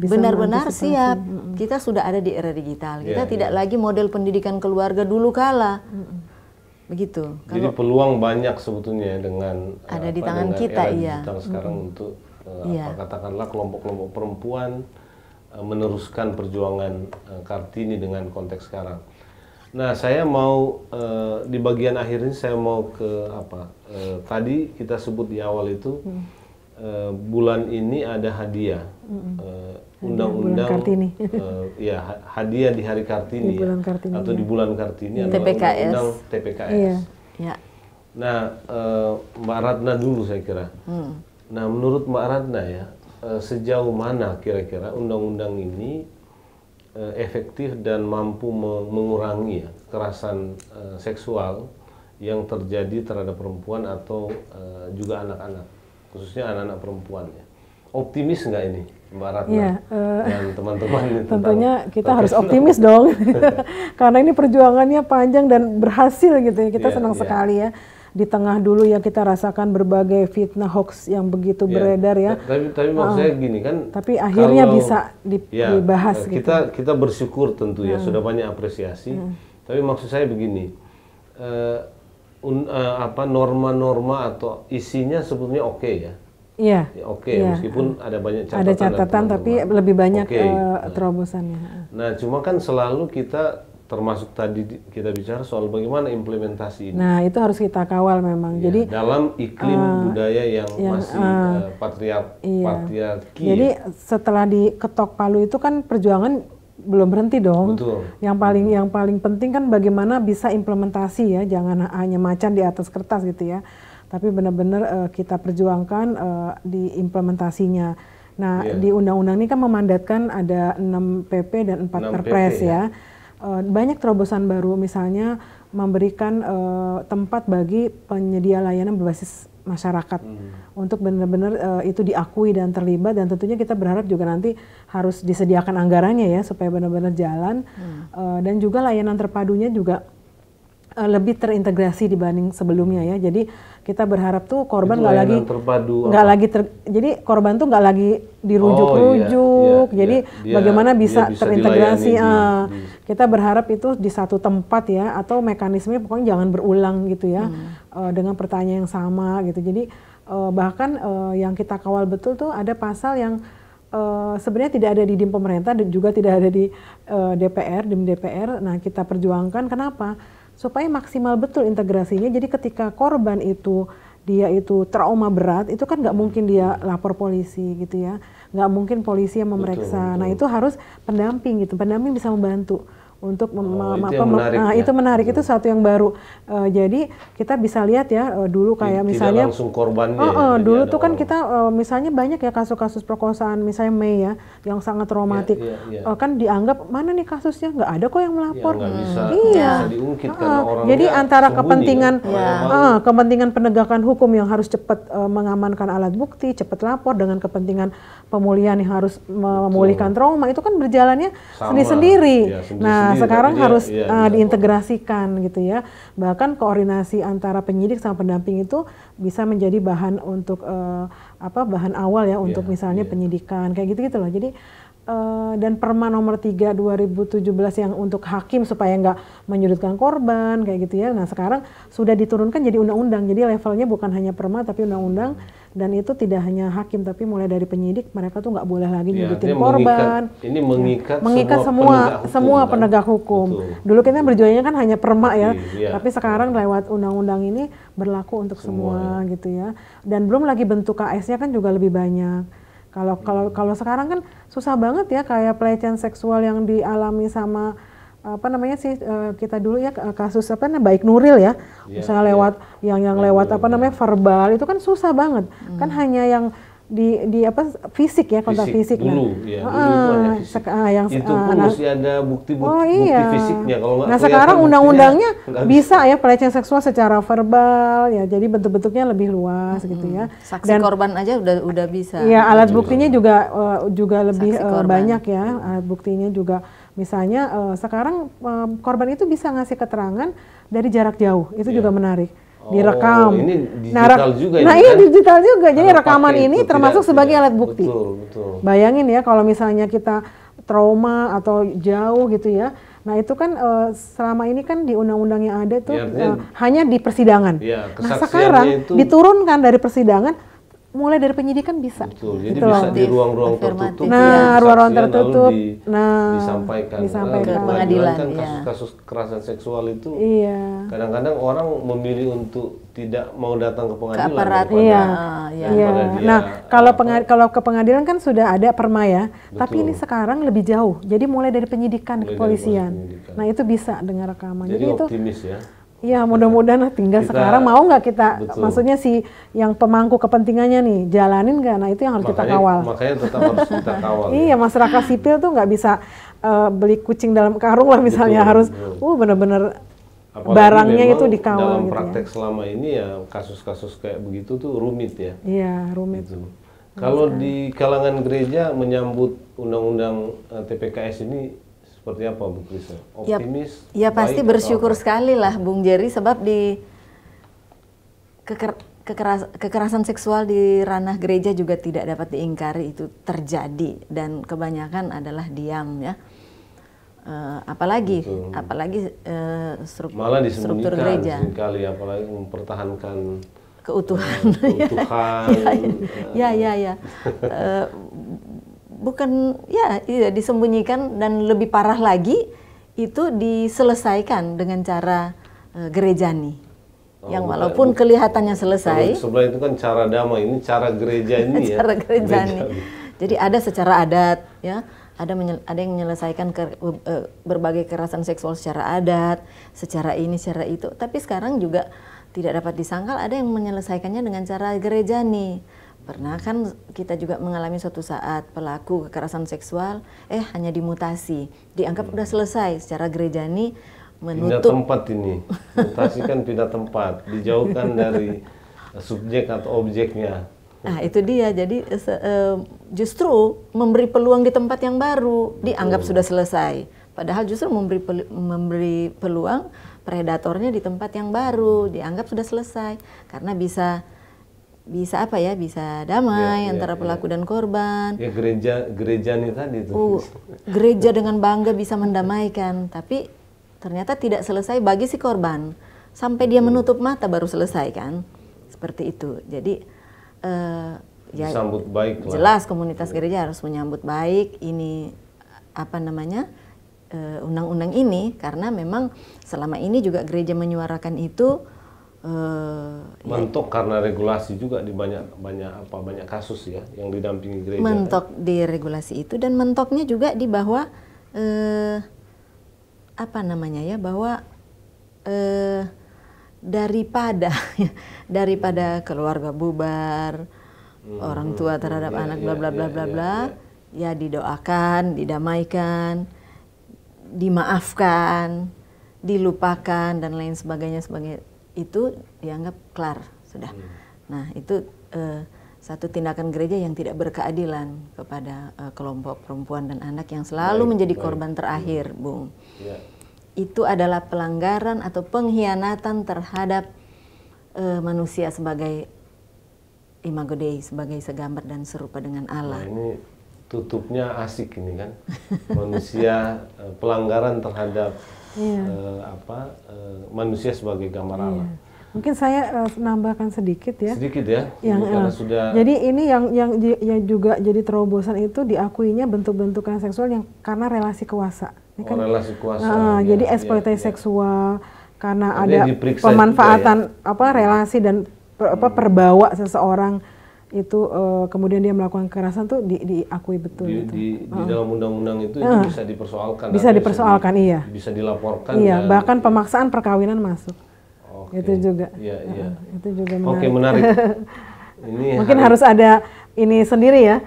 benar-benar siap. Kita sudah ada di era digital. Kita tidak lagi model pendidikan keluarga dulu kala. Begitu. Jadi peluang banyak sebetulnya dengan ada di tangan kita, era digital sekarang untuk katakanlah kelompok-kelompok perempuan meneruskan perjuangan Kartini dengan konteks sekarang. Nah, saya mau di bagian akhir ini saya mau ke tadi kita sebut di awal itu bulan ini ada hadiah undang-undang hadiah di hari Kartini, atau di bulan Kartini atau undang-undang TPKS. Nah, Mbak Ratna dulu saya kira. Nah, menurut Mbak Ratna ya, sejauh mana kira-kira undang-undang ini efektif dan mampu mengurangi kekerasan seksual yang terjadi terhadap perempuan atau juga anak-anak, khususnya anak-anak perempuan ya. Optimis nggak ini Mbak Ratna dan teman-teman? Tentunya kita harus optimis dong, karena ini perjuangannya panjang dan berhasil gitu ya. Kita senang sekali ya. Di tengah dulu yang kita rasakan berbagai fitnah hoax yang begitu beredar ya. Tapi maksud saya gini kan. Tapi akhirnya bisa dibahas. Kita bersyukur tentu ya, sudah banyak apresiasi. Tapi maksud saya begini, norma-norma atau isinya sebetulnya oke ya. Iya. Ya, oke, Iya. meskipun ada banyak catatan. Ada catatan dan tapi teman-teman. lebih banyak Oke. terobosannya. Nah, cuma kan selalu kita termasuk tadi kita bicara soal bagaimana implementasi ini. Nah, itu harus kita kawal memang. Ya, Jadi dalam iklim budaya yang masih patriarki. Jadi setelah diketok palu itu kan perjuangan belum berhenti dong. Betul. Yang paling penting kan bagaimana bisa implementasi ya, jangan hanya macan di atas kertas gitu ya. Tapi benar-benar kita perjuangkan di implementasinya. Nah, di undang-undang ini kan memandatkan ada 6 PP dan 4 Perpres ya. Banyak terobosan baru, misalnya memberikan tempat bagi penyedia layanan berbasis masyarakat untuk benar-benar itu diakui dan terlibat, dan tentunya kita berharap juga nanti harus disediakan anggarannya ya supaya benar-benar jalan. Dan juga layanan terpadunya juga lebih terintegrasi dibanding sebelumnya ya. Jadi kita berharap tuh korban jadi korban tuh nggak lagi dirujuk-rujuk. Jadi bagaimana bisa terintegrasi. Kita berharap itu di satu tempat ya, atau mekanismenya pokoknya jangan berulang gitu ya, dengan pertanyaan yang sama gitu. Jadi bahkan yang kita kawal betul tuh ada pasal yang sebenarnya tidak ada di DIM pemerintah dan juga tidak ada di DIM DPR. Nah, kita perjuangkan kenapa? Supaya maksimal betul integrasinya. Jadi ketika korban itu dia itu trauma berat, itu kan nggak mungkin dia lapor polisi gitu ya, nggak mungkin polisi yang memeriksa. Betul. Nah, itu harus pendamping gitu. Pendamping bisa membantu untuk itu menarik, itu satu yang baru. Jadi kita bisa lihat ya dulu kayak misalnya langsung korbannya. Dulu tuh kan kita misalnya banyak ya kasus-kasus perkosaan, misalnya Mei ya, yang sangat traumatik. Kan dianggap mana nih kasusnya, nggak ada kok yang melapor. Bisa diungkit karena orangnya jadi antara kepentingan kepentingan penegakan hukum yang harus cepat mengamankan alat bukti, cepat lapor, dengan kepentingan pemulihan yang harus memulihkan trauma, itu kan berjalannya sendiri-sendiri. Nah, sekarang harus diintegrasikan gitu ya. Bahkan koordinasi antara penyidik sama pendamping itu bisa menjadi bahan untuk bahan awal ya untuk misalnya penyidikan kayak gitu-gitu loh. Jadi dan Perma nomor 3 2017 yang untuk hakim supaya nggak menyudutkan korban kayak gitu ya. Nah, sekarang sudah diturunkan jadi undang-undang. Jadi levelnya bukan hanya Perma tapi undang-undang, dan itu tidak hanya hakim tapi mulai dari penyidik, mereka tuh nggak boleh lagi nyudutin korban. Ini mengikat semua penegak hukum. Dulu kita berjuangnya kan hanya Perma ya. Tapi sekarang lewat undang-undang ini berlaku untuk semua gitu ya. Dan belum lagi bentuk KS-nya kan juga lebih banyak. Kalau sekarang kan susah banget ya, kayak pelecehan seksual yang dialami sama kita dulu ya, kasus Baik Nuril ya, misalnya lewat yang lewat verbal, itu kan susah banget. Kan hanya yang di fisik ya, kontak fisik. Dulu, itu pun mesti ada bukti fisiknya. Kalau nggak sekarang undang-undangnya bisa ya pelecehan seksual secara verbal ya, jadi bentuk-bentuknya lebih luas gitu ya. Saksi korban aja udah bisa. Ya, alat buktinya juga lebih banyak ya, alat buktinya juga. Misalnya sekarang korban itu bisa ngasih keterangan dari jarak jauh, itu juga menarik. Direkam. Ini digital juga. Digital juga. Jadi rekaman ini termasuk sebagai alat bukti. Betul. Bayangin ya kalau misalnya kita trauma atau jauh gitu ya. Nah, itu kan selama ini kan di undang-undang yang ada tuh hanya di persidangan. Nah, sekarang diturunkan dari persidangan, mulai dari penyidikan bisa. Betul. Jadi bisa di ruang-ruang tertutup. Ruang-ruang tertutup. Disampaikan ke pengadilan. Kan kasus kekerasan seksual itu kadang-kadang orang memilih untuk tidak mau datang ke pengadilan. Nah, kalau ke pengadilan kan sudah ada Perma ya. Tapi ini sekarang lebih jauh. Jadi mulai dari penyidikan ke kepolisian. Nah, itu bisa dengan rekaman. Jadi optimis ya. Iya, mudah-mudahan tinggal sekarang mau nggak kita, maksudnya yang pemangku kepentingannya nih, jalanin nggak? Nah, itu yang harus kita kawal. Makanya tetap harus kita kawal. Iya, masyarakat sipil tuh nggak bisa beli kucing dalam karung lah misalnya, harus benar-benar barangnya itu dikawal. Dalam praktek selama ini ya kasus-kasus kayak begitu tuh rumit ya. Iya, rumit. Gitu. Kalau di kalangan gereja menyambut undang-undang TPKS ini seperti apa Bu Krisa? Optimis? Ya pasti bersyukur sekali lah Bung Jerry, sebab di kekerasan seksual di ranah gereja juga tidak dapat diingkari, itu terjadi dan kebanyakan adalah diam ya. Apalagi malah disembunyikan struktur gereja. seringkali, apalagi mempertahankan keutuhan. keutuhan. Ya. Bukan ya disembunyikan, dan lebih parah lagi itu diselesaikan dengan cara gerejani. Yang walaupun kelihatannya selesai. Sebelah itu kan cara damai, ini cara gereja ini ya. Cara gerejani. Jadi ada secara adat ya. Ada yang menyelesaikan berbagai kekerasan seksual secara adat, secara ini, secara itu. Tapi sekarang juga tidak dapat disangkal ada yang menyelesaikannya dengan cara gerejani. Pernah kan kita juga mengalami suatu saat pelaku kekerasan seksual hanya dimutasi, dianggap udah selesai. Secara gerejani menutup. Pindah tempat ini, mutasi kan pindah tempat, dijauhkan dari subjek atau objeknya. Nah itu dia, jadi justru memberi peluang di tempat yang baru, dianggap sudah selesai. Padahal justru memberi peluang predatornya di tempat yang baru, dianggap sudah selesai. Karena bisa damai antara pelaku dan korban. Ya gereja nih tadi itu. Gereja dengan bangga bisa mendamaikan, tapi ternyata tidak selesai bagi si korban. Sampai dia menutup mata baru selesai kan, seperti itu. Jadi disambut baik lah. Jelas komunitas gereja harus menyambut baik ini undang-undang ini, karena memang selama ini juga gereja menyuarakan itu. Mentok karena regulasi juga di banyak kasus ya yang didampingi gereja. Mentok di regulasi itu, dan mentoknya juga di bahwa bahwa daripada keluarga bubar, orang tua terhadap anak bla bla bla bla bla, ya didoakan, didamaikan, dimaafkan, dilupakan dan lain sebagainya itu dianggap kelar sudah. Nah itu satu tindakan gereja yang tidak berkeadilan kepada kelompok perempuan dan anak yang selalu menjadi korban terakhir, Bung. Ya. Itu adalah pelanggaran atau pengkhianatan terhadap manusia sebagai imago Dei, sebagai segambar dan serupa dengan Allah. Nah, ini tutupnya asik ini kan, manusia pelanggaran terhadap manusia sebagai gambar Allah. Mungkin saya menambahkan sedikit ya. Sedikit ya. Karena sudah. Jadi ini yang juga jadi terobosan itu diakuinya bentuk-bentuk kekerasan seksual yang karena relasi kuasa. Kan, relasi kuasa. Jadi eksploitasi seksual karena ada pemanfaatan relasi dan perbawa seseorang itu kemudian dia melakukan kekerasan tuh diakui betul. Di dalam undang-undang itu bisa dipersoalkan. Bisa dipersoalkan, iya. Bisa dilaporkan. Iya, bahkan pemaksaan perkawinan masuk. Itu juga. Iya. Itu juga menarik. Oke, menarik. Ini mungkin harus ada ini sendiri ya,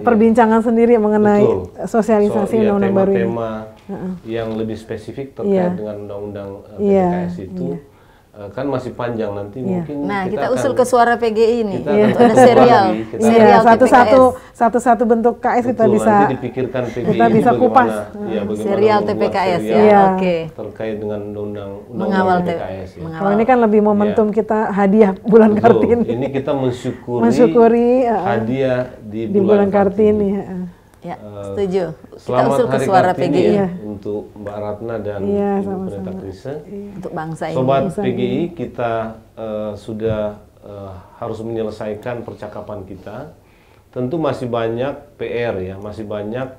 perbincangan sendiri mengenai sosialisasi undang-undang baru ini. Tema yang lebih spesifik terkait dengan undang-undang PPKS itu. Kan masih panjang nanti mungkin. Nah kita usul ke Suara PGI ini, ada serial satu bentuk KS kita bisa. Nanti dipikirkan PGI kita bisa kupas. Serial TPKS terkait dengan undang mengawal TPKS. Kalau ini kan lebih momentum kita hadiah bulan Kartini. Ini kita mensyukuri hadiah di bulan Kartini. Ya, setuju. Selamat kita usul ke Suara PGI untuk Mbak Ratna dan Ibu Pendeta Krisa. Untuk bangsa ini. Sobat PGI, kita sudah harus menyelesaikan percakapan kita. Tentu masih banyak PR ya, masih banyak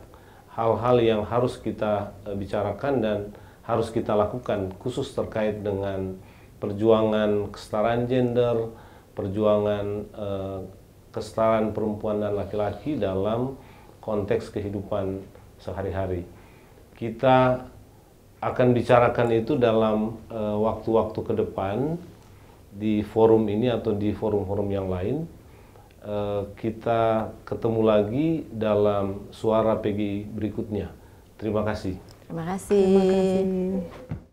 hal-hal yang harus kita bicarakan dan harus kita lakukan, khusus terkait dengan perjuangan kesetaraan gender, perjuangan kesetaraan perempuan dan laki-laki dalam konteks kehidupan sehari-hari. Kita akan bicarakan itu dalam waktu-waktu ke depan di forum ini atau di forum-forum yang lain. Kita ketemu lagi dalam Suara PGI berikutnya. Terima kasih. Terima kasih.